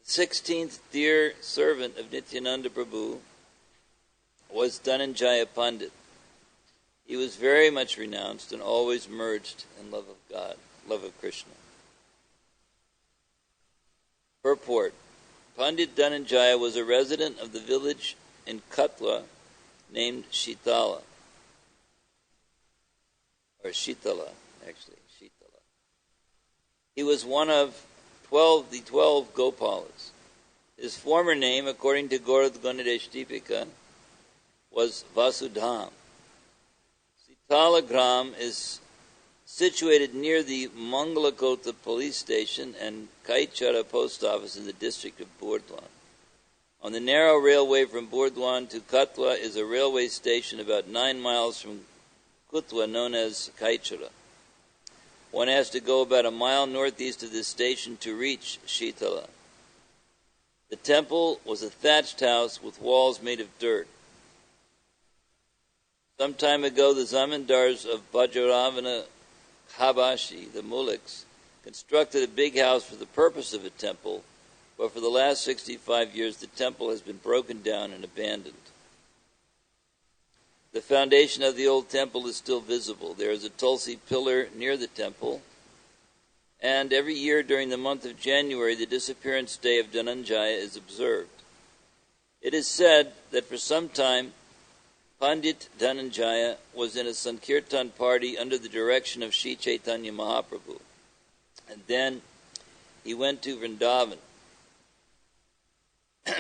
The 16th dear servant of Nityananda Prabhu was Dhananjaya Pandit. He was very much renounced and always merged in love of God, love of Krishna. Purport. Pandit Dhananjaya was a resident of the village in Katwa named Shitala. Or Shitala, actually. Shitala. He was one of the 12 Gopalas. His former name, according to Gaurav Ganesh Deepika, was Vasudham. Sitala Gram is situated near the Mangalakota police station and Kaichara post office in the district of Burdwan. On the narrow railway from Burdwan to Katwa is a railway station about 9 miles from Kutwa known as Kaichara. One has to go about a mile northeast of this station to reach Shitala. The temple was a thatched house with walls made of dirt. Some time ago, the zamindars of Bajaravana Habashi, the Muliks, constructed a big house for the purpose of a temple, but for the last 65 years the temple has been broken down and abandoned. The foundation of the old temple is still visible. There is a Tulsi pillar near the temple, and every year during the month of January the disappearance day of Dhananjaya is observed. It is said that for some time Pandit Dhananjaya was in a Sankirtan party under the direction of Sri Chaitanya Mahaprabhu. And then he went to Vrindavan.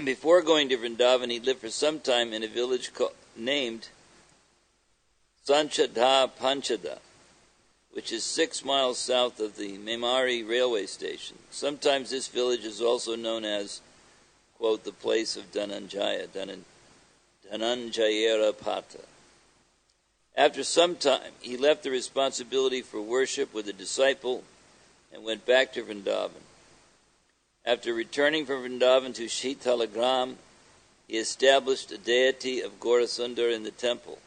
Before going to Vrindavan, he lived for some time in a village named Sanchada Panchada, which is 6 miles south of the Memari railway station. Sometimes this village is also known as, quote, the place of Dhananjaya, Dhananjayera Pata. After some time, he left the responsibility for worship with a disciple and went back to Vrindavan. After returning from Vrindavan to Shitalagram, he established a deity of Gaurasundar in the temple.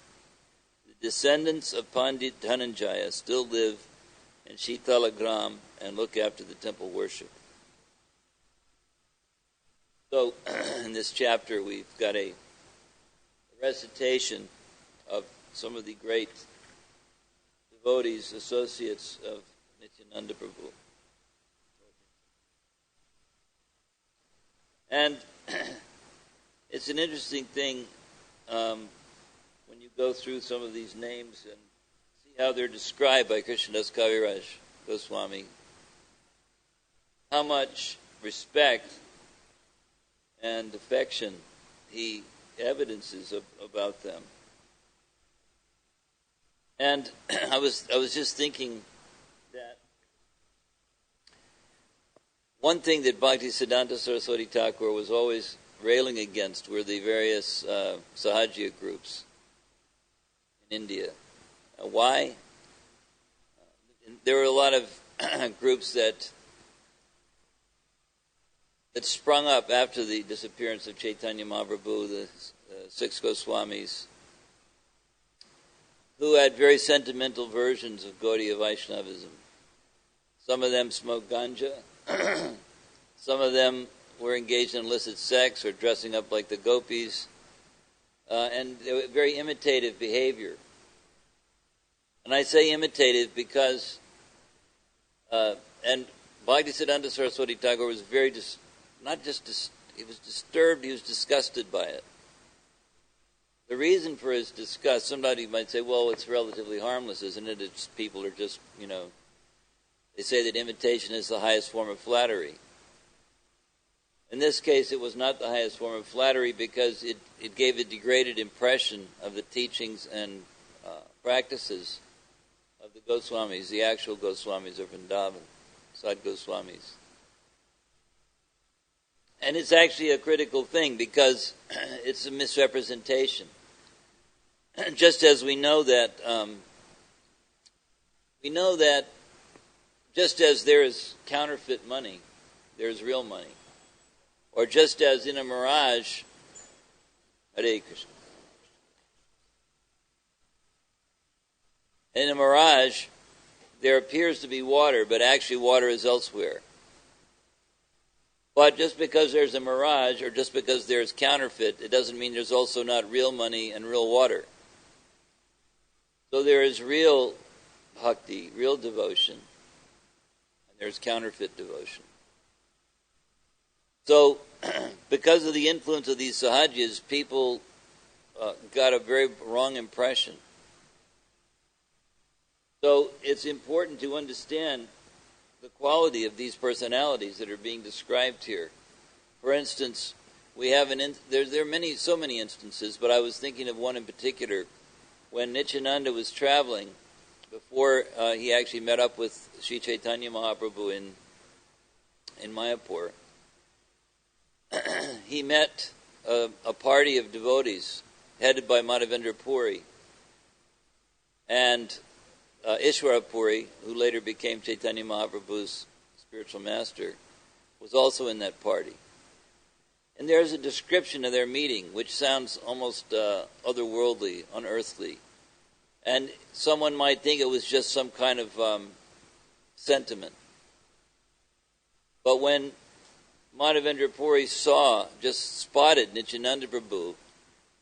The descendants of Pandit Dhananjaya still live in Shitalagram and look after the temple worship. So, in this chapter, we've got a recitation of some of the great devotees, associates of Nityananda Prabhu. And it's an interesting thing when you go through some of these names and see how they're described by Krishnadas Kaviraj Goswami, how much respect and affection he evidences about them. And I was just thinking that one thing that Bhaktisiddhanta Saraswati Thakur was always railing against were the various Sahajya groups in India. Why? There were a lot of groups that sprung up after the disappearance of Chaitanya Mahaprabhu, the 6 Goswamis, who had very sentimental versions of Gaudiya Vaishnavism. Some of them smoked ganja. Some of them were engaged in illicit sex or dressing up like the gopis. And they were very imitative behavior. And I say imitative because, and Bhaktisiddhanta Saraswati Thakur was very, he was disturbed, he was disgusted by it. The reason for his disgust, somebody might say, well, it's relatively harmless, isn't it? It's people are just, they say that imitation is the highest form of flattery. In this case, it was not the highest form of flattery because it gave a degraded impression of the teachings and practices of the Goswamis, the actual Goswamis of Vrindavan, Sad Goswamis. And it's actually a critical thing because it's a misrepresentation. Just as we know that just as there is counterfeit money, there is real money. Or just as in a mirage, Hare Krishna. In a mirage, there appears to be water, but actually water is elsewhere. But just because there's a mirage or just because there's counterfeit, it doesn't mean there's also not real money and real water. So there is real bhakti, real devotion, and there's counterfeit devotion. So because of the influence of these sahajis, people got a very wrong impression. So it's important to understand the quality of these personalities that are being described here. For instance, we have there are so many instances, but I was thinking of one in particular. When Nityananda was traveling, before he actually met up with Sri Chaitanya Mahaprabhu in Mayapur, he met a party of devotees headed by Madhavendra Puri and Ishwara Puri, who later became Chaitanya Mahaprabhu's spiritual master, was also in that party. And there's a description of their meeting which sounds almost otherworldly, unearthly. And someone might think it was just some kind of sentiment. But when Madhavendra Puri spotted Nityananda Prabhu,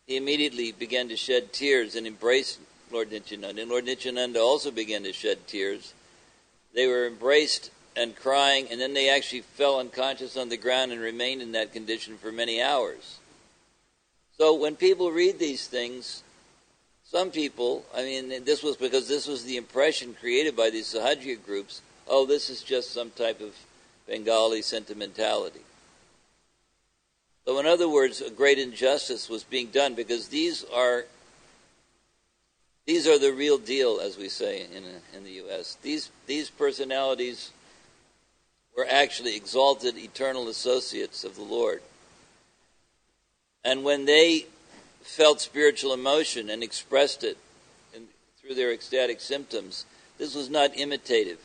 he immediately began to shed tears and embraced Lord Nityananda. And Lord Nityananda also began to shed tears. They were embraced and crying, and then they actually fell unconscious on the ground and remained in that condition for many hours. So when people read these things, some people, this was because this was the impression created by these Sahajiya groups, oh, this is just some type of Bengali sentimentality. So in other words, a great injustice was being done because these are the real deal, as we say in the U.S. These personalities were actually exalted eternal associates of the Lord. And when they felt spiritual emotion and expressed it through their ecstatic symptoms, this was not imitative.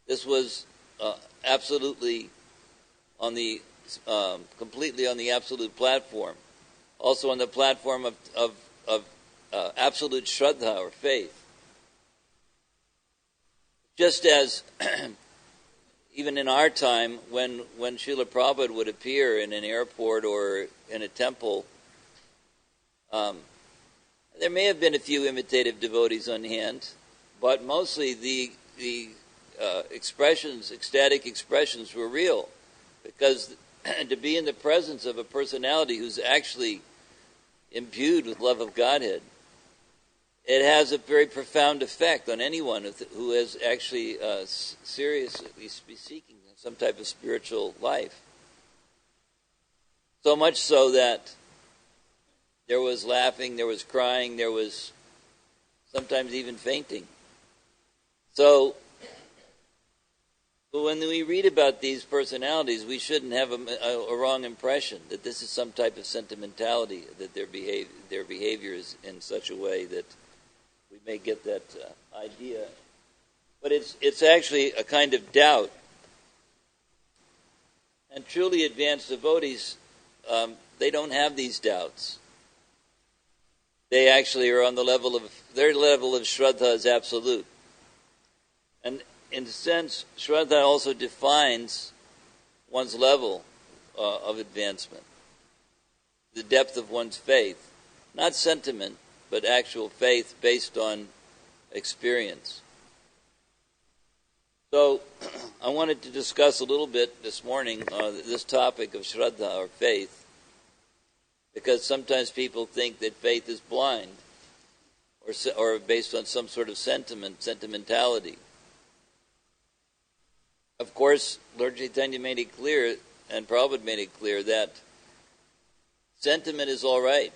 This was absolutely completely on the absolute platform. Also on the platform of absolute shraddha or faith. Just as even in our time, when Srila Prabhupada would appear in an airport or in a temple, there may have been a few imitative devotees on hand, but mostly the ecstatic expressions were real, because to be in the presence of a personality who's actually imbued with love of Godhead, it has a very profound effect on anyone who is actually seriously seeking some type of spiritual life. So much so that there was laughing, there was crying, there was sometimes even fainting. So when we read about these personalities, we shouldn't have a wrong impression that this is some type of sentimentality, that their behavior is in such a way that we may get that idea. But it's actually a kind of doubt. And truly advanced devotees, they don't have these doubts. They actually are on their level of Shraddha is absolute. And in a sense, Shraddha also defines one's level of advancement, the depth of one's faith. Not sentiment, but actual faith based on experience. So I wanted to discuss a little bit this morning this topic of Shraddha or faith, because sometimes people think that faith is blind or based on some sort of sentimentality. Of course, Lord Chaitanya made it clear, and Prabhupada made it clear, that sentiment is all right,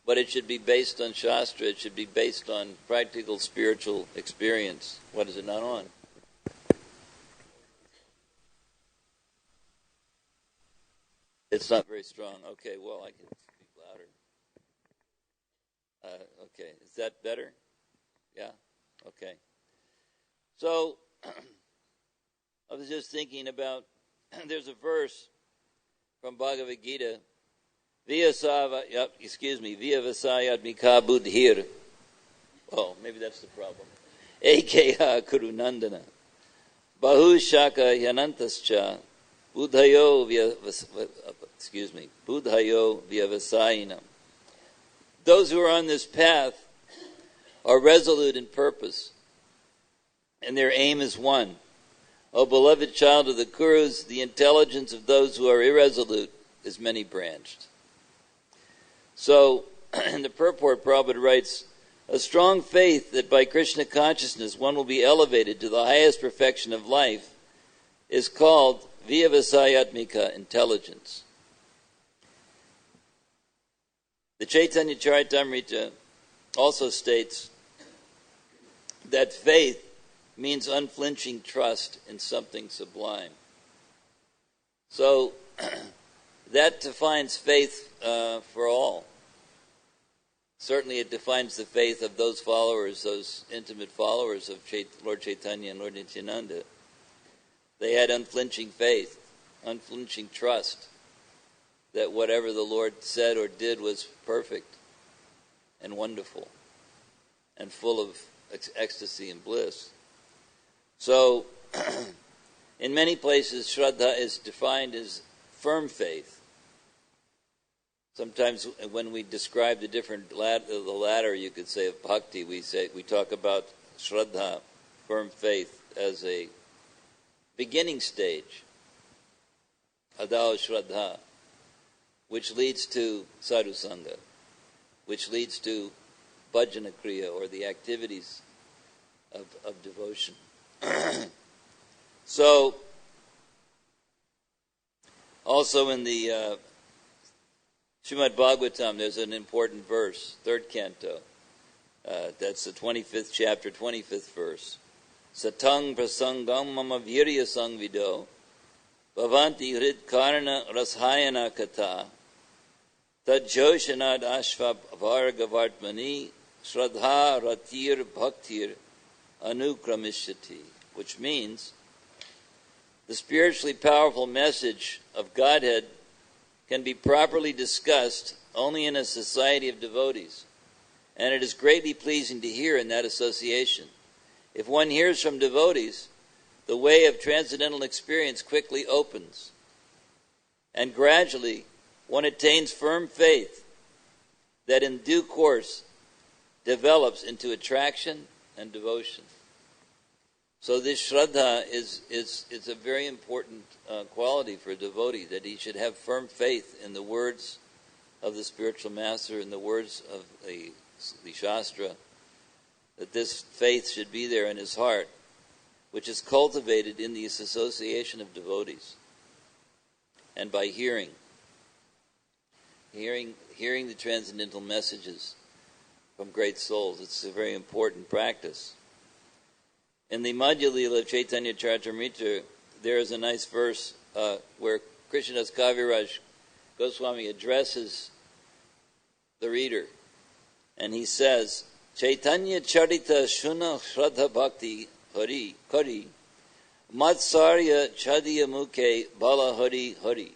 but it should be based on Shastra, it should be based on practical spiritual experience. What is it not on? It's not very strong. Okay, well, I can speak louder. Okay, is that better? Yeah? Okay. So, I was just thinking about, there's a verse from Bhagavad Gita, Vyavasayad Mika Buddhir. Oh, maybe that's the problem. Ekeha Kurunandana. Bahu Shaka Yanantascha Budhayo vyavasayinam. Those who are on this path are resolute in purpose, and their aim is one. O beloved child of the Kurus, the intelligence of those who are irresolute is many-branched. So, in the purport, Prabhupada writes, a strong faith that by Krishna consciousness one will be elevated to the highest perfection of life is called Vyavasayatmika intelligence. The Chaitanya Charitamrita also states that faith means unflinching trust in something sublime. So that defines faith for all. Certainly it defines the faith of those followers, those intimate followers of Lord Chaitanya and Lord Nityananda. They had unflinching faith, unflinching trust that whatever the Lord said or did was perfect and wonderful and full of ecstasy and bliss. So, in many places, Shraddha is defined as firm faith. Sometimes when we describe the different the ladder, you could say, of bhakti, we talk about Shraddha, firm faith, as a beginning stage, Adao Shraddha, which leads to Sadhu Sangha, which leads to Bhajana Kriya, or the activities of devotion. So, also in the Srimad Bhagavatam, there's an important verse, 3rd canto. That's the 25th chapter, 25th verse. Satang prasangam mama virya sangvido bhavanti hrid karana rashayana kata tad joshanad ashva vargavartmani shraddha ratir bhaktir anukramishati, which means the spiritually powerful message of Godhead can be properly discussed only in a society of devotees, and it is greatly pleasing to hear in that association. If one hears from devotees, the way of transcendental experience quickly opens, and gradually one attains firm faith that in due course develops into attraction and devotion. So this Shraddha is a very important quality for a devotee, that he should have firm faith in the words of the spiritual master, in the words of the Shastra, that this faith should be there in his heart, which is cultivated in the association of devotees, and by hearing the transcendental messages from great souls. It's a very important practice. In the Madhya Lila of Chaitanya Charitamrita, there is a nice verse where Krishnadas Kaviraj Goswami addresses the reader, and he says, Chaitanya Charita Shuna Shraddha Bhakti Hari Kari Matsarya Chadiya Mukhe Bala Hari Hari.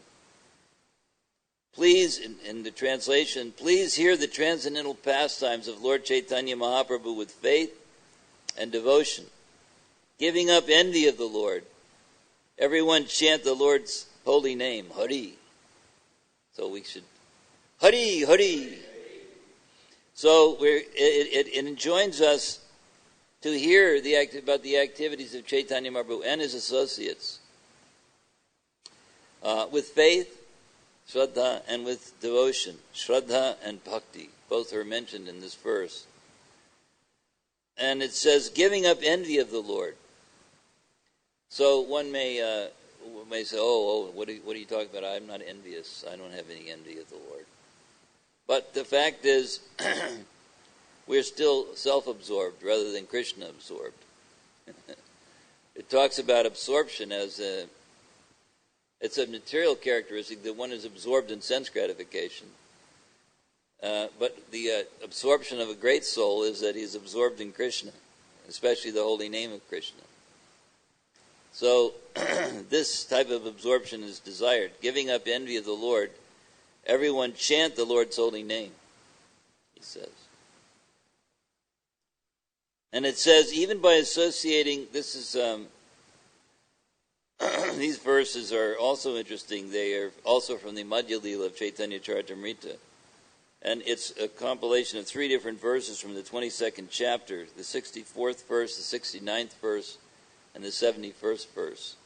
Please, in the translation, please hear the transcendental pastimes of Lord Chaitanya Mahaprabhu with faith and devotion, giving up envy of the Lord. Everyone chant the Lord's holy name, Hari. So we should, Hari, Hari. So it enjoins us to hear about the activities of Chaitanya Mahaprabhu and his associates with faith, Shraddha, and with devotion. Shraddha and Bhakti, both are mentioned in this verse. And it says, giving up envy of the Lord. So one may say, what are you talking about? I'm not envious. I don't have any envy of the Lord. But the fact is, we're still self-absorbed rather than Krishna-absorbed. It talks about absorption as it's a material characteristic that one is absorbed in sense gratification. But the absorption of a great soul is that he's absorbed in Krishna, especially the holy name of Krishna. So this type of absorption is desired. Giving up envy of the Lord, everyone chant the Lord's holy name, he says. And it says, even by associating, this is these verses are also interesting. They are also from the Madhya Lila of Chaitanya Charitamrita. And it's a compilation of 3 different verses from the 22nd chapter, the 64th verse, the 69th verse, and the 71st verse.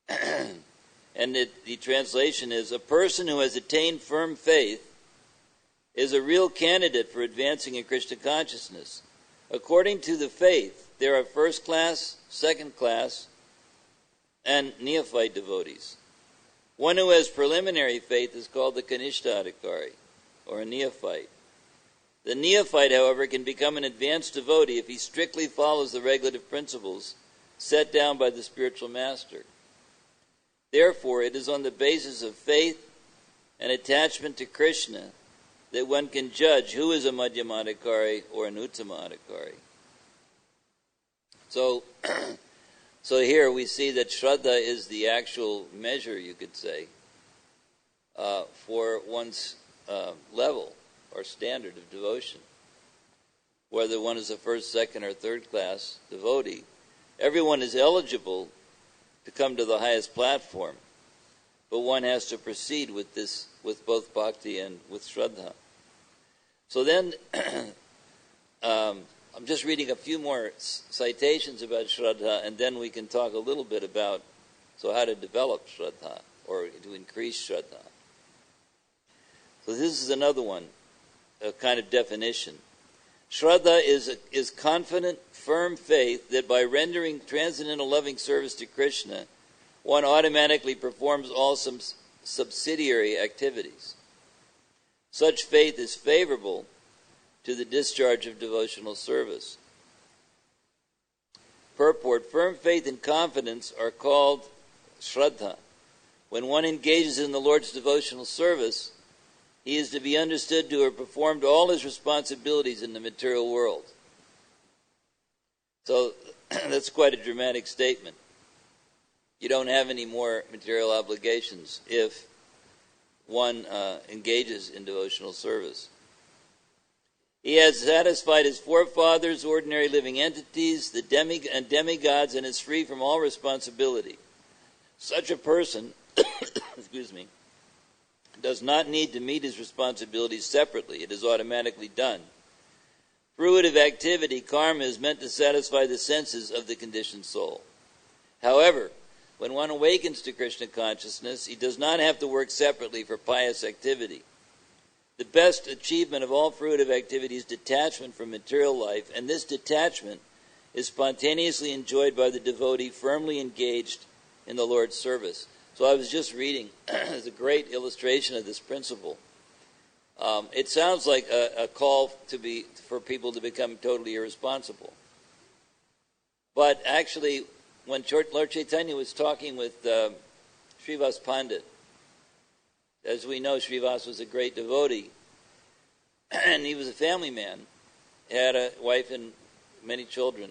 And the translation is, a person who has attained firm faith is a real candidate for advancing in Krishna consciousness. According to the faith, there are first class, second class, and neophyte devotees. One who has preliminary faith is called the Kanishta Adhikari, or a neophyte. The neophyte, however, can become an advanced devotee if he strictly follows the regulative principles set down by the spiritual master. Therefore, it is on the basis of faith and attachment to Krishna that one can judge who is a Madhyamadhikari or an Uttamadhikari. So here we see that Shraddha is the actual measure, you could say, for one's level or standard of devotion. Whether one is a first, second, or third class devotee, everyone is eligible to come to the highest platform, but one has to proceed with this, with both bhakti and with Shraddha. So then, I'm just reading a few more citations about Shraddha, and then we can talk a little bit about how to develop Shraddha, or to increase Shraddha. So this is another one, a kind of definition. Shraddha is confident, firm faith that by rendering transcendental loving service to Krishna, one automatically performs all some subsidiary activities. Such faith is favorable to the discharge of devotional service. Purport: firm faith and confidence are called Shraddha. When one engages in the Lord's devotional service, he is to be understood to have performed all his responsibilities in the material world. So that's quite a dramatic statement. You don't have any more material obligations if one engages in devotional service. He has satisfied his forefathers, ordinary living entities, the demigods, and is free from all responsibility. Such a person excuse me, does not need to meet his responsibilities separately. It is automatically done. Fruitive activity, karma, is meant to satisfy the senses of the conditioned soul. However, when one awakens to Krishna consciousness, he does not have to work separately for pious activity. The best achievement of all fruitive activity is detachment from material life, and this detachment is spontaneously enjoyed by the devotee firmly engaged in the Lord's service. So I was just reading, there's a great illustration of this principle. It sounds like a call for people to become totally irresponsible. But actually, when Lord Chaitanya was talking with Srivas Pandit, as we know, Srivas was a great devotee, and he was a family man. He had a wife and many children.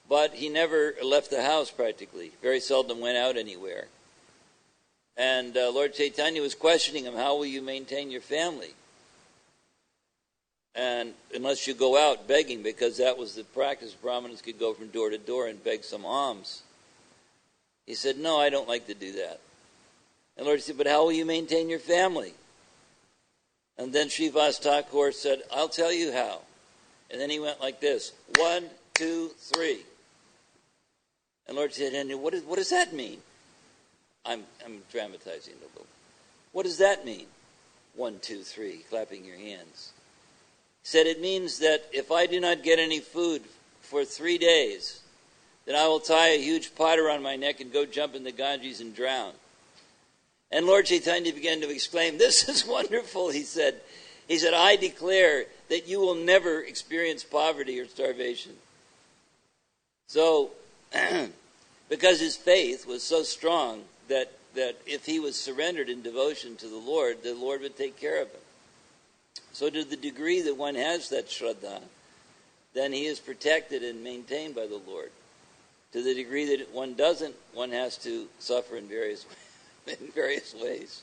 But he never left the house practically, very seldom went out anywhere. And Lord Chaitanya was questioning him, how will you maintain your family? And unless you go out begging, because that was the practice, Brahmanas could go from door to door and beg some alms. He said, no, I don't like to do that. And Lord said, but how will you maintain your family? And then Srivas Thakur said, I'll tell you how. And then he went like this, 1, 2, 3. And Lord said, and what does that mean? I'm dramatizing a little. What does that mean? 1, 2, 3, clapping your hands. He said, it means that if I do not get any food for 3 days, then I will tie a huge pot around my neck and go jump in the Ganges and drown. And Lord Chaitanya began to exclaim, this is wonderful, he said. He said, I declare that you will never experience poverty or starvation. So, because his faith was so strong that if he was surrendered in devotion to the Lord would take care of him. So to the degree that one has that Shraddha, then he is protected and maintained by the Lord. To the degree that one doesn't, one has to suffer in various ways,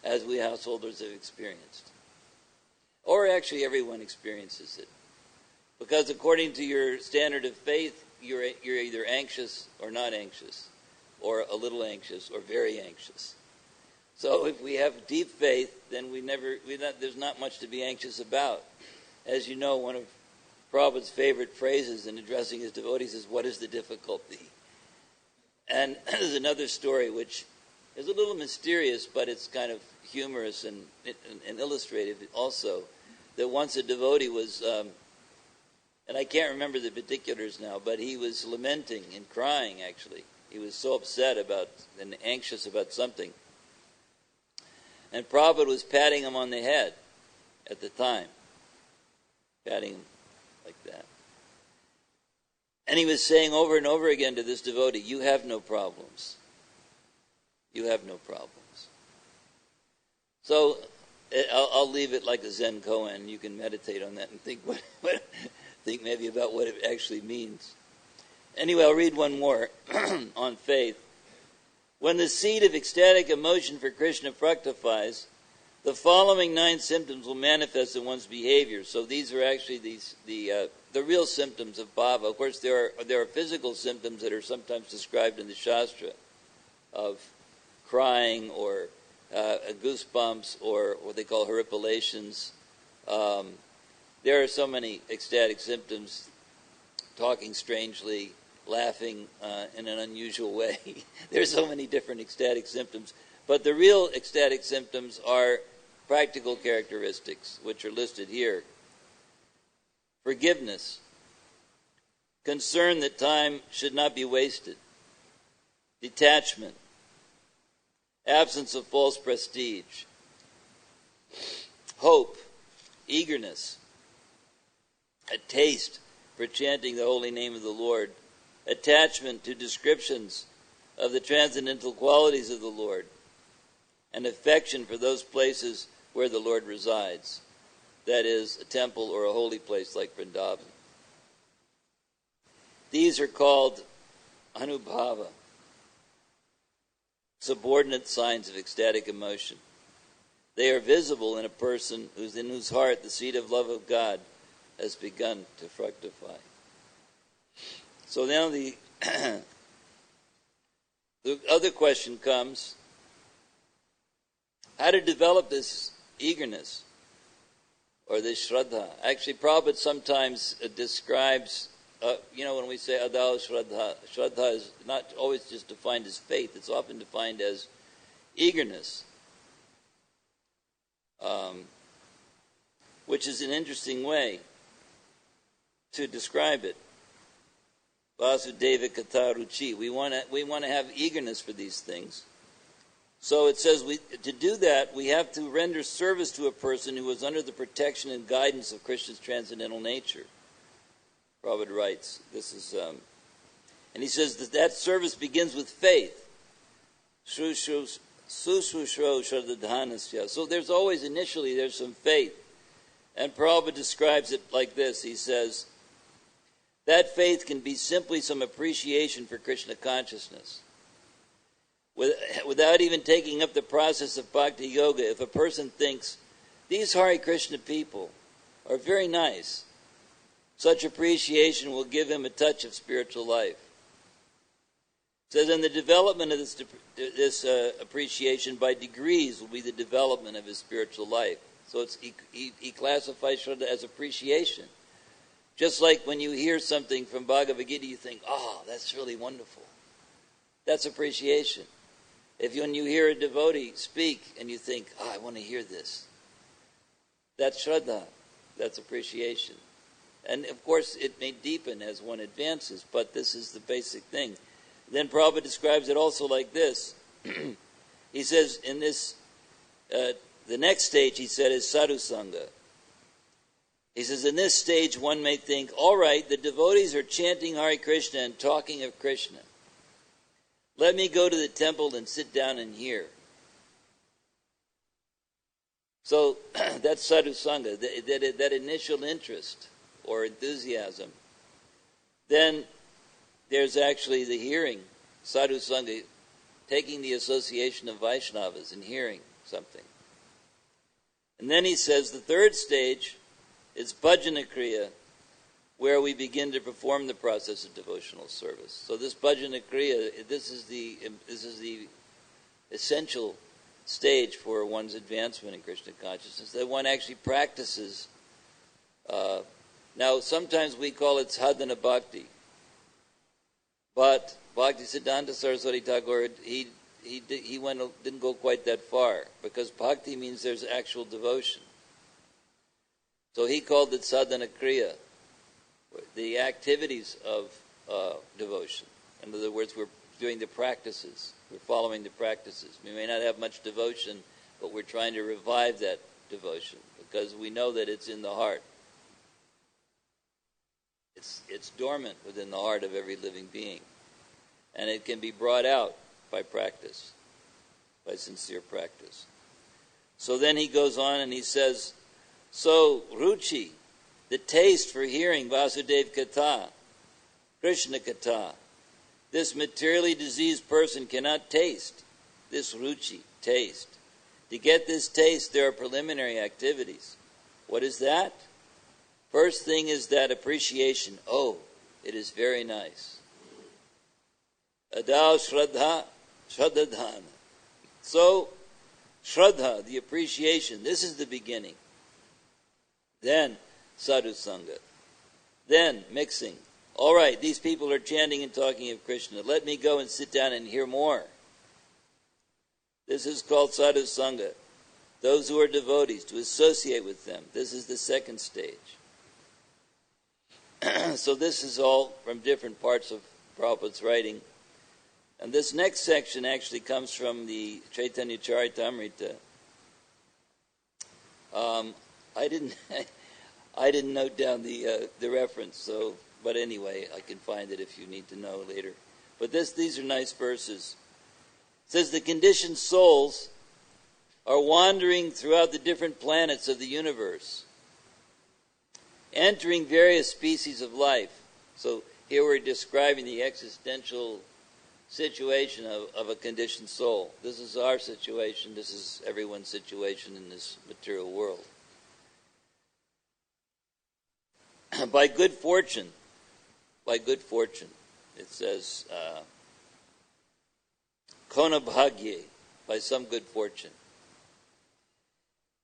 as we householders have experienced. Or actually everyone experiences it. Because according to your standard of faith, you're either anxious or not anxious, or a little anxious or very anxious. So if we have deep faith, then there's not much to be anxious about. As you know, one of Prabhupada's favorite phrases in addressing his devotees is, "What is the difficulty?" And there's another story which is a little mysterious, but it's kind of humorous and illustrative also, that once a devotee was, and I can't remember the particulars now, but he was lamenting and crying, actually. He was so upset about and anxious about something. And Prabhupada was patting him on the head at the time, patting him like that. And he was saying over and over again to this devotee, "You have no problems. You have no problems." So I'll leave it like a Zen koan. You can meditate on that and think think maybe about what it actually means. Anyway, I'll read one more on faith. When the seed of ecstatic emotion for Krishna fructifies, the following 9 symptoms will manifest in one's behavior. So these are actually the real symptoms of bhava. Of course, there are physical symptoms that are sometimes described in the Shastra, of crying or goosebumps or what they call horripilations. There are so many ecstatic symptoms: talking strangely, laughing in an unusual way. There's so many different ecstatic symptoms. But the real ecstatic symptoms are practical characteristics, which are listed here. Forgiveness, concern that time should not be wasted, detachment, absence of false prestige, hope, eagerness, a taste for chanting the holy name of the Lord, attachment to descriptions of the transcendental qualities of the Lord, and affection for those places where the Lord resides, that is, a temple or a holy place like Vrindavan. These are called anubhava, subordinate signs of ecstatic emotion. They are visible in a person in whose heart the seed of love of God has begun to fructify. So now the other question comes: how to develop this eagerness or this shraddha? Actually, Prabhupada sometimes describes, when we say adao shraddha, shraddha is not always just defined as faith. It's often defined as eagerness, which is an interesting way to describe it. Vasudeva Kataruchi. We want to have eagerness for these things. So it says to do that, we have to render service to a person who is under the protection and guidance of Krishna's transcendental nature. Prabhupada writes, this is, and he says that service begins with faith. So there's always, initially, there's some faith. And Prabhupada describes it like this. He says, that faith can be simply some appreciation for Krishna consciousness. Without even taking up the process of bhakti yoga, if a person thinks, these Hare Krishna people are very nice, such appreciation will give him a touch of spiritual life. It says, and the development of this appreciation by degrees will be the development of his spiritual life. So he classifies Shraddha as appreciation. Just like when you hear something from Bhagavad Gita, you think, that's really wonderful. That's appreciation. When you hear a devotee speak and you think, I want to hear this, that's Shraddha. That's appreciation. And of course, it may deepen as one advances, but this is the basic thing. Then Prabhupada describes it also like this. He says, in this, the next stage, he said, is sadhu sangha. He says, in this stage, one may think, all right, the devotees are chanting Hare Krishna and talking of Krishna. Let me go to the temple and sit down and hear. So that's sadhu sangha, that initial interest or enthusiasm. Then there's actually the hearing, sadhu sangha, taking the association of Vaishnavas and hearing something. And then he says the third stage is bhajana kriya, where we begin to perform the process of devotional service. So this bhajana kriya, this is the essential stage for one's advancement in Krishna consciousness, that one actually practices. Now, sometimes we call it sadhana bhakti, but Bhakti Siddhanta Saraswati Thakur, he didn't go quite that far, because bhakti means there's actual devotion. So he called it sadhana kriya, the activities of devotion. In other words, we're doing the practices. We're following the practices. We may not have much devotion, but we're trying to revive that devotion, because we know that it's in the heart. It's dormant within the heart of every living being. And it can be brought out by practice, by sincere practice. So then he goes on and he says, so ruchi, the taste for hearing Vasudeva Katha, Krishna Katha, this materially diseased person cannot taste this ruchi, taste. To get this taste, there are preliminary activities. What is that? First thing is that appreciation. Oh, it is very nice. Adao Shraddha, Shraddhadhana. So, Shraddha, the appreciation, this is the beginning. Then, Sadhu Sangha. Then, mixing. All right, these people are chanting and talking of Krishna. Let me go and sit down and hear more. This is called Sadhu Sangha. Those who are devotees, to associate with them. This is the second stage. So this is all from different parts of Prabhupada's writing. And this next section actually comes from the Chaitanya Charitamrita. I didn't note down the reference, so but anyway, I can find it if you need to know later. But these are nice verses. It says the conditioned souls are wandering throughout the different planets of the universe, entering various species of life. So here we're describing the existential situation of a conditioned soul. This is our situation. This is everyone's situation in this material world. By good fortune, it says, Kona Bhagye, by some good fortune.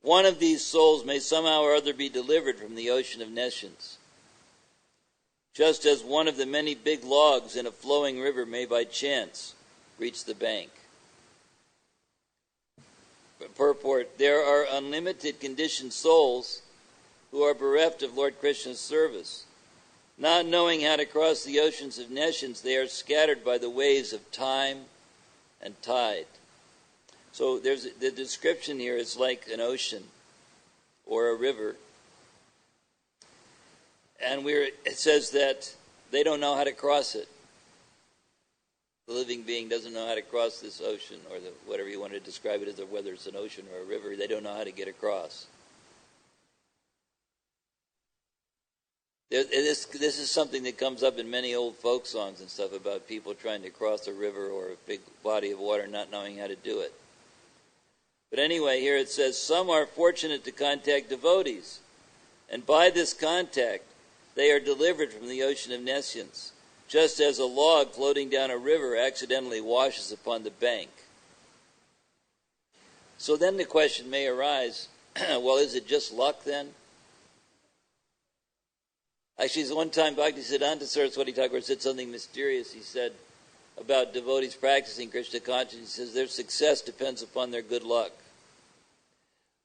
One of these souls may somehow or other be delivered from the ocean of nescience, just as one of the many big logs in a flowing river may by chance reach the bank. Purport, there are unlimited conditioned souls who are bereft of Lord Krishna's service. Not knowing how to cross the oceans of nescience, they are scattered by the waves of time and tide. So the description here is like an ocean or a river. And it says that they don't know how to cross it. The living being doesn't know how to cross this ocean, or whatever you want to describe it as, or whether it's an ocean or a river. They don't know how to get across. This is something that comes up in many old folk songs and stuff about people trying to cross a river or a big body of water not knowing how to do it. But anyway, here it says, some are fortunate to contact devotees, and by this contact, they are delivered from the ocean of nescience, just as a log floating down a river accidentally washes upon the bank. So then the question may arise, well, is it just luck then? Actually, one time Bhaktisiddhanta Saraswati Thakur said something mysterious. He said about devotees practicing Krishna consciousness, he says their success depends upon their good luck.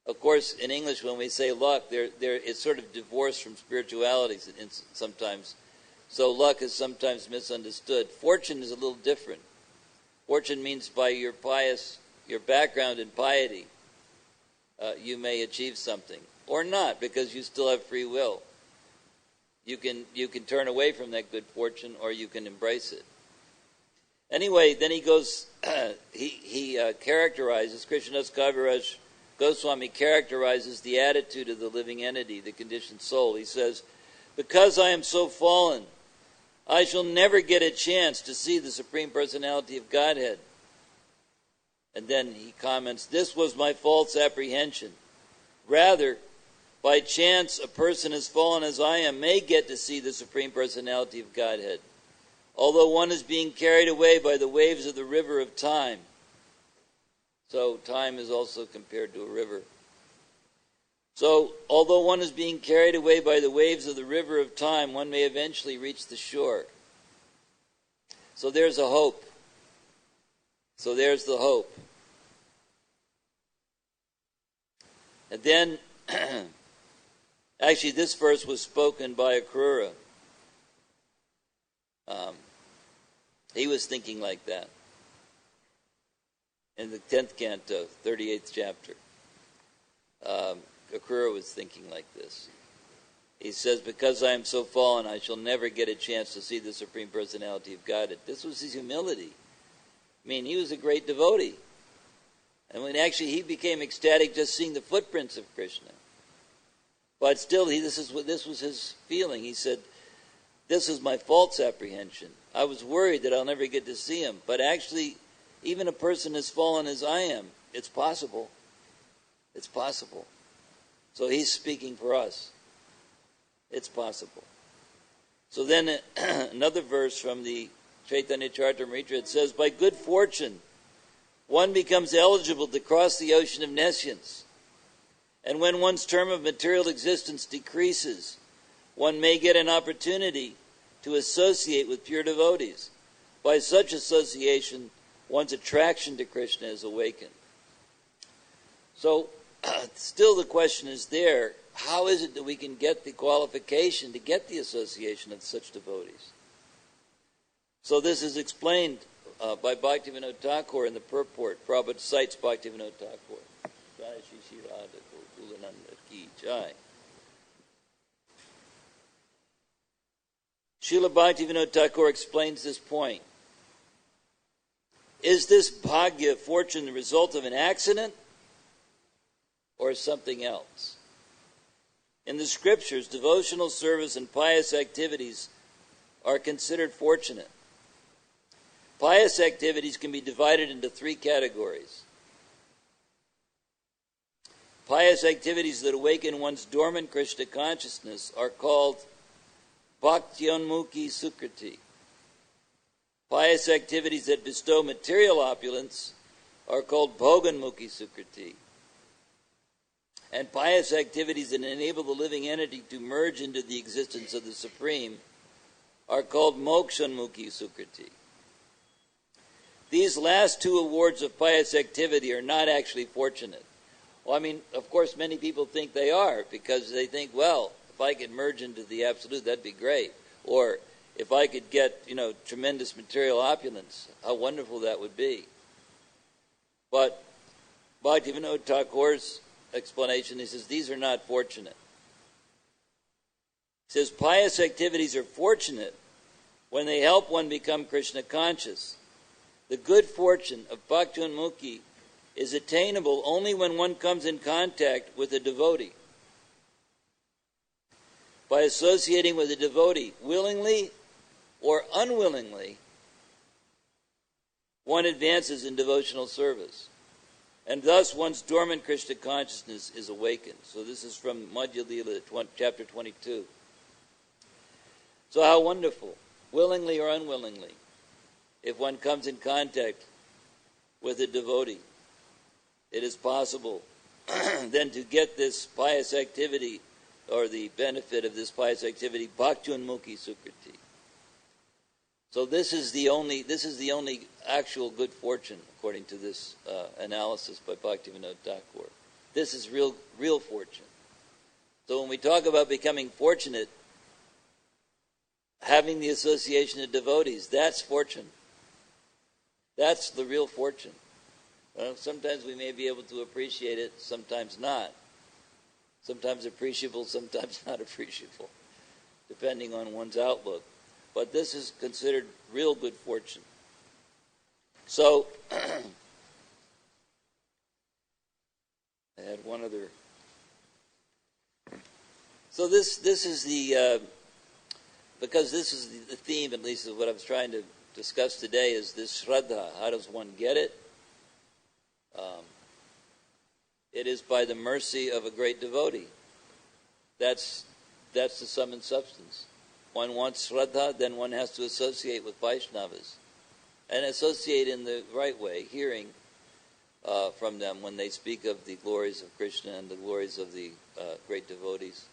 Of course, in English, when we say luck, it's sort of divorced from spirituality sometimes. So luck is sometimes misunderstood. Fortune is a little different. Fortune means by your background in piety, you may achieve something. Or not, because you still have free will. You can turn away from that good fortune, or you can embrace it. Anyway, then he goes, he characterizes, Krishnadas Kaviraj Goswami characterizes the attitude of the living entity, the conditioned soul. He says, because I am so fallen, I shall never get a chance to see the Supreme Personality of Godhead. And then he comments, this was my false apprehension. Rather, by chance a person as fallen as I am may get to see the Supreme Personality of Godhead, although one is being carried away by the waves of the river of time. So time is also compared to a river. So, although one is being carried away by the waves of the river of time, one may eventually reach the shore. So there's a hope. So there's the hope. And then, actually this verse was spoken by Akrura. He was thinking like that. In the 10th canto, 38th chapter. Akrura was thinking like this. He says, because I am so fallen, I shall never get a chance to see the Supreme Personality of Godhead. This was his humility. I mean, he was a great devotee. And when actually he became ecstatic just seeing the footprints of Krishna. But still, this was his feeling. He said, this is my false apprehension. I was worried that I'll never get to see him. But actually, even a person as fallen as I am, it's possible. It's possible. So he's speaking for us. It's possible. So then another verse from the Chaitanya Charitamrita, it says, by good fortune, one becomes eligible to cross the ocean of nescience. And when one's term of material existence decreases, one may get an opportunity to associate with pure devotees. By such association, one's attraction to Krishna is awakened. So, still the question is there, how is it that we can get the qualification to get the association of such devotees? So this is explained by Bhaktivinoda Thakur in the purport. Prabhupada cites Bhaktivinoda Thakur. Jai Shri Shri Radha Gokulananda Ki Jai. Srila Bhaktivinoda Thakur explains this point. Is this bhagya, fortune, the result of an accident or something else? In the scriptures, devotional service and pious activities are considered fortunate. Pious activities can be divided into three categories. Pious activities that awaken one's dormant Krishna consciousness are called Bhaktyonmukhi Sukriti. Pious activities that bestow material opulence are called Bhoganmukhi Sukriti. And pious activities that enable the living entity to merge into the existence of the Supreme are called Mokshanmukhi Sukriti. These last two awards of pious activity are not actually fortunate. Well, I mean, of course, many people think they are, because they think, well, if I could merge into the Absolute, that'd be great. Or if I could get, tremendous material opulence, how wonderful that would be. But Bhaktivinoda Thakur's explanation, he says, these are not fortunate. He says, pious activities are fortunate when they help one become Krishna conscious. The good fortune of Bhaktyonmukhi is attainable only when one comes in contact with a devotee. By associating with a devotee, willingly or unwillingly, one advances in devotional service. And thus one's dormant Krishna consciousness is awakened. So this is from Madhya Lila, chapter 22. So how wonderful, willingly or unwillingly, if one comes in contact with a devotee, it is possible then to get this pious activity, or the benefit of this pious activity, Bhaktyonmukhi Sukriti. So this is the only actual good fortune, according to this analysis by Bhaktivinoda Thakur. This is real fortune. So when we talk about becoming fortunate, having the association of devotees, that's fortune. That's the real fortune. Sometimes we may be able to appreciate it, sometimes not. Sometimes appreciable, sometimes not appreciable, depending on one's outlook. But this is considered real good fortune. So, I had one other. So this is the, because this is the theme, at least, of what I was trying to discuss today, is this Shraddha. How does one get it? It is by the mercy of a great devotee. That's the sum and substance. One wants Shraddha, then one has to associate with Vaishnavas. And associate in the right way, hearing from them when they speak of the glories of Krishna and the glories of the great devotees.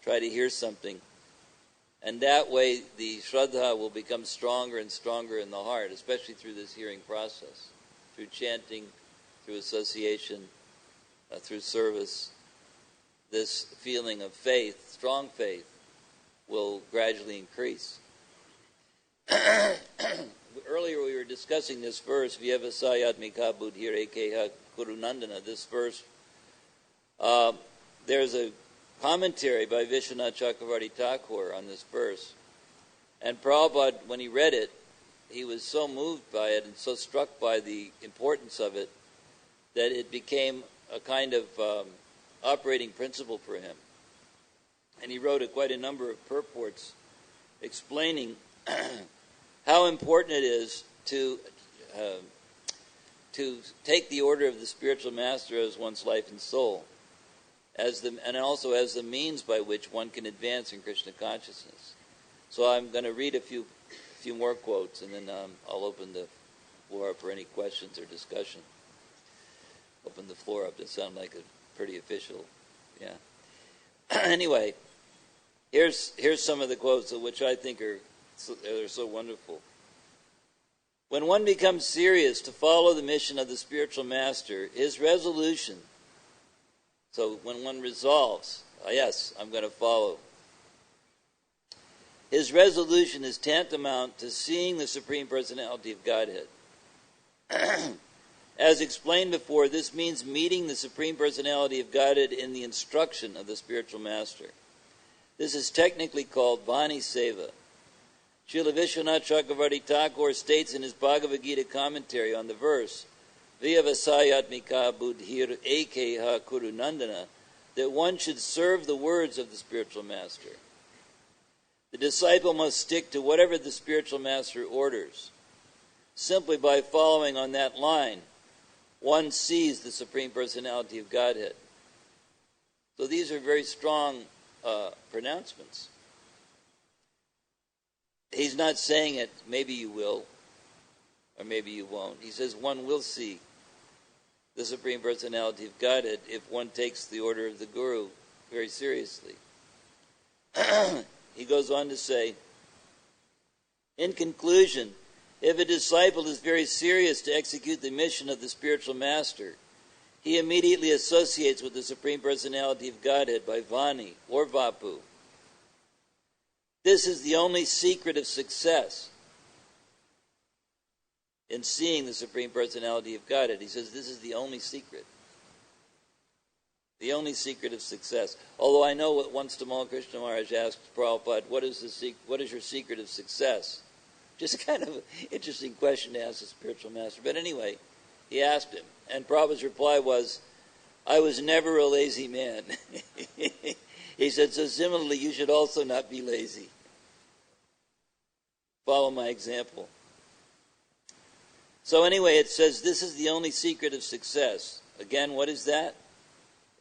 Try to hear something. And that way the Shraddha will become stronger and stronger in the heart, especially through this hearing process, through chanting, through association, through service. This feeling of faith, strong faith, will gradually increase. Earlier we were discussing this verse, Vyavasayatmika buddhir ekeha kurunandana. This verse, there's a commentary by Vishwanath Chakravarti Thakur on this verse. And Prabhupada, when he read it, he was so moved by it and so struck by the importance of it that it became a kind of operating principle for him. And he wrote quite a number of purports explaining how important it is to take the order of the spiritual master as one's life and soul, and also as the means by which one can advance in Krishna consciousness. So I'm going to read a few more quotes, and then I'll open the floor up for any questions or discussion. Open the floor up to sound like a pretty official, yeah. Anyway, here's some of the quotes which I think are so wonderful. When one becomes serious to follow the mission of the spiritual master, his resolution, so when one resolves, yes, I'm going to follow, his resolution is tantamount to seeing the Supreme Personality of Godhead. As explained before, this means meeting the Supreme Personality of Godhead in the instruction of the spiritual master. This is technically called Vani Seva. Srila Vishwanath Chakravarti Thakur states in his Bhagavad Gita commentary on the verse, Vyavasayatmika buddhir ekeha kurunandana, that one should serve the words of the spiritual master. The disciple must stick to whatever the spiritual master orders. Simply by following on that line, one sees the Supreme Personality of Godhead. So these are very strong pronouncements. He's not saying it, maybe you will, or maybe you won't. He says one will see the Supreme Personality of Godhead if one takes the order of the Guru very seriously. He goes on to say, in conclusion, if a disciple is very serious to execute the mission of the spiritual master, he immediately associates with the Supreme Personality of Godhead by Vani or Vapu. This is the only secret of success in seeing the Supreme Personality of Godhead. He says this is the only secret. The only secret of success. Although I know what once Tamal Krishna Maharaj asked Prabhupada, what is your secret of success? Just kind of an interesting question to ask a spiritual master. But anyway, he asked him. And Prabhupada's reply was, I was never a lazy man. He said, so similarly, you should also not be lazy. Follow my example. So anyway, it says this is the only secret of success. Again, what is that?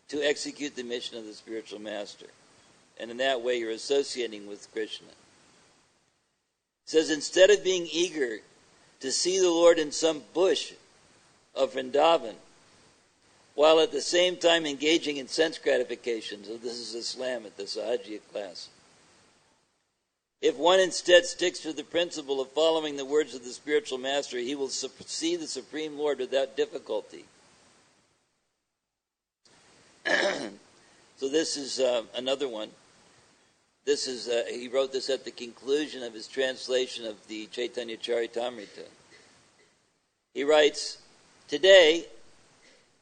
To execute the mission of the spiritual master. And in that way, you're associating with Krishna. It says, instead of being eager to see the Lord in some bush of Vrindavan, while at the same time engaging in sense gratification. So this is a slam at the Sahajiya class. If one instead sticks to the principle of following the words of the spiritual master, he will see the Supreme Lord without difficulty. So this is another one. This is he wrote this at the conclusion of his translation of the Chaitanya Charitamrita. He writes, today,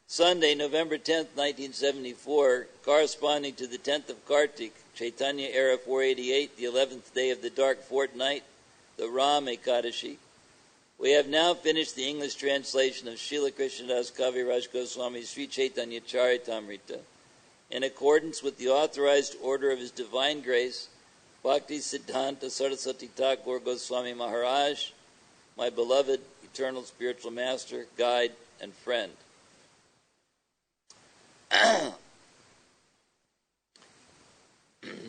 Sunday, November 10th, 1974, corresponding to the 10th of Kartik, Chaitanya era 488, the 11th day of the dark fortnight, the Ram Ekadashi, we have now finished the English translation of Srila Krishnadas Kaviraj Goswami's Sri Chaitanya Charitamrita, in accordance with the authorized order of His Divine Grace, Bhakti Siddhanta Saraswati Thakur Goswami Maharaj, my beloved eternal spiritual master, guide, and friend.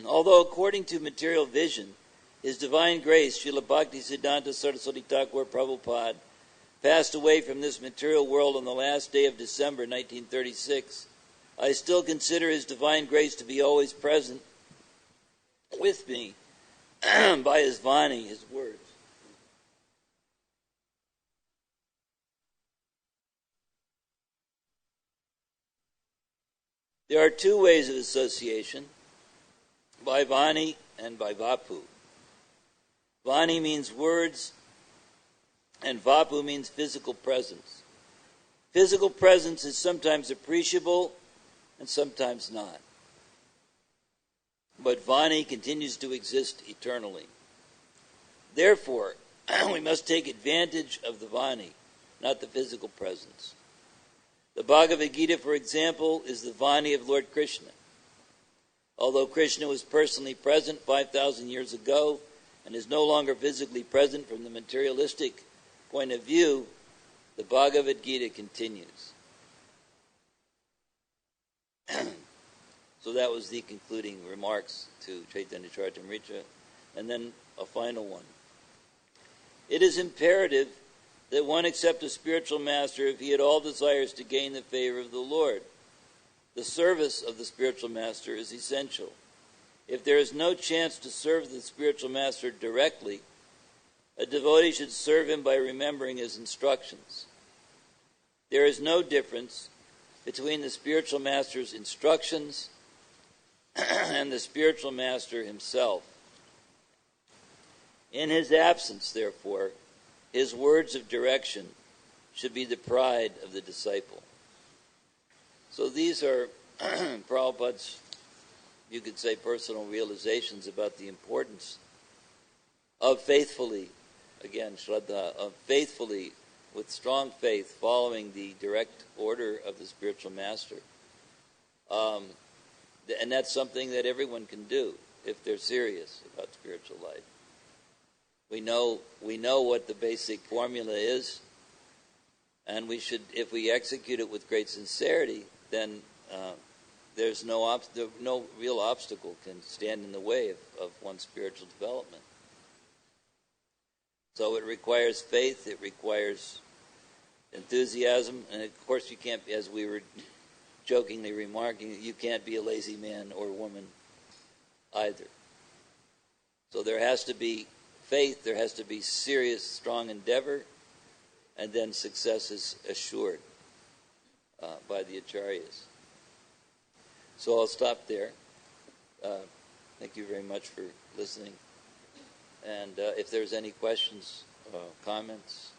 Although according to material vision, His Divine Grace, Srila Bhaktisiddhanta Saraswati Thakur Prabhupada, passed away from this material world on the last day of December 1936, I still consider His Divine Grace to be always present with me by His Vani, His words. There are two ways of association, by Vani and by Vapu. Vani means words, and Vapu means physical presence. Physical presence is sometimes appreciable and sometimes not. But Vani continues to exist eternally. Therefore, we must take advantage of the Vani, not the physical presence. The Bhagavad Gita, for example, is the Vani of Lord Krishna. Although Krishna was personally present 5,000 years ago and is no longer physically present from the materialistic point of view, the Bhagavad Gita continues. So that was the concluding remarks to Chaitanya Charitamrita. And then a final one. It is imperative that one accept a spiritual master if he at all desires to gain the favor of the Lord. The service of the spiritual master is essential. If there is no chance to serve the spiritual master directly, a devotee should serve him by remembering his instructions. There is no difference between the spiritual master's instructions and the spiritual master himself. In his absence, therefore, his words of direction should be the pride of the disciple. So these are Prabhupada's, you could say, personal realizations about the importance of faithfully, again, Shraddha, of faithfully, with strong faith, following the direct order of the spiritual master. And that's something that everyone can do if they're serious about spiritual life. We know what the basic formula is, and we should, if we execute it with great sincerity, then there's no real obstacle can stand in the way of one's spiritual development. So it requires faith, it requires enthusiasm, and of course you can't, as we were jokingly remarking, you can't be a lazy man or woman either. So there has to be faith, there has to be serious, strong endeavor, and then success is assured by the acharyas. So I'll stop there. Thank you very much for listening. And if there's any questions, comments,